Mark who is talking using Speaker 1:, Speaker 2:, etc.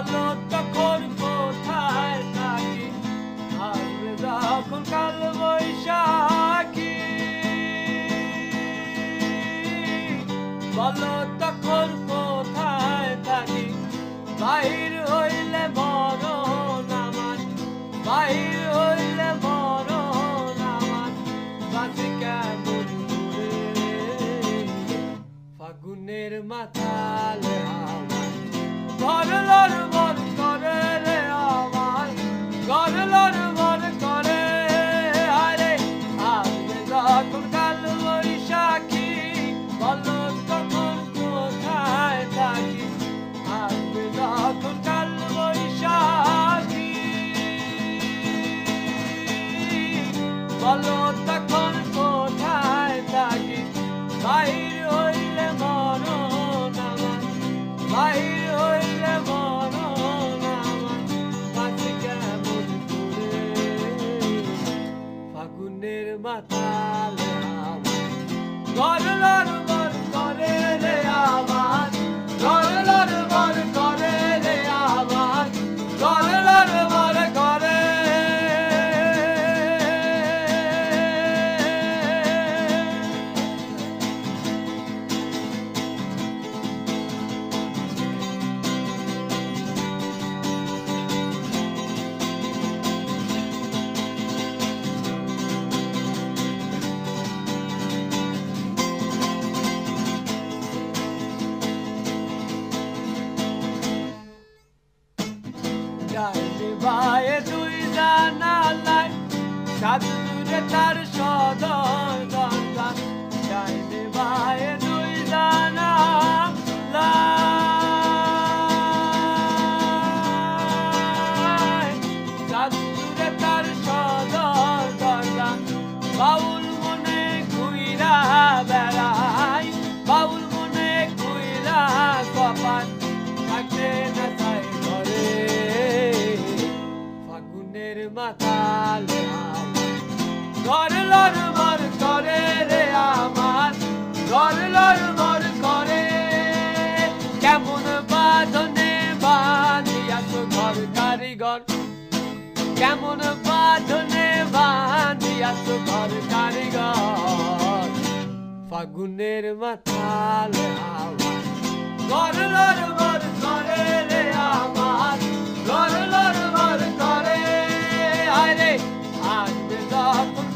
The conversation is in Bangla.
Speaker 1: বলো তখন কোথায় থাকি, আসবে যখন কাল বৈশাখী। বলো তখন কোথায় থাকি, বাহির হইলে মরণ আমার, বাহির হইলে মরণ আমার, বাঁচি কেমন করে ফাগুনের মাতালে আমার। ঘর লড়বড় করে রে আমার, ঘর লড়বড় করে। আরে আসবে যখন কাল বৈশাখী, বলো তখন কোথায় থাকি, আসবে যখন কাল বৈশাখী। বলো তখন কোথায় থাকি, বাহির হইলে মরণ আমার, বাহির হইলে মরণ আমার, বাঁচি কেমন করে ফাগুনের মাতালে আমার। ঘর লড়বড় করে রে আমার, ঘর লড়বড় করে রে আমার, ঘর লড়বড় করে। ডাইনে বায়ে দুই জানালায় সাত দূরে তার সদর দরজা। ডাইনে বায়ে দুই জানালায় সাত দূরে তার সদর দরজা। বাউল মনে ঘুইরা বেড়াই, বাউল মনে ঘুইরা কপাল, থাকতে না চাই ঘরে ফাগুনের মাতালে আমার। ঘর লড়বড় করে রে আমার, ঘর লড়বড় করে। কেমন বাঁধনে বাঁধিয়াছ ঘর কারিগর, কেমন বাঁধনে বাঁধিয়াছ ঘর কারিগর ফাগুনের মাতালে আমার। ঘর লড়বড় করে রে আমার, ঘর লড়বড় করে। আরে আসবে যখন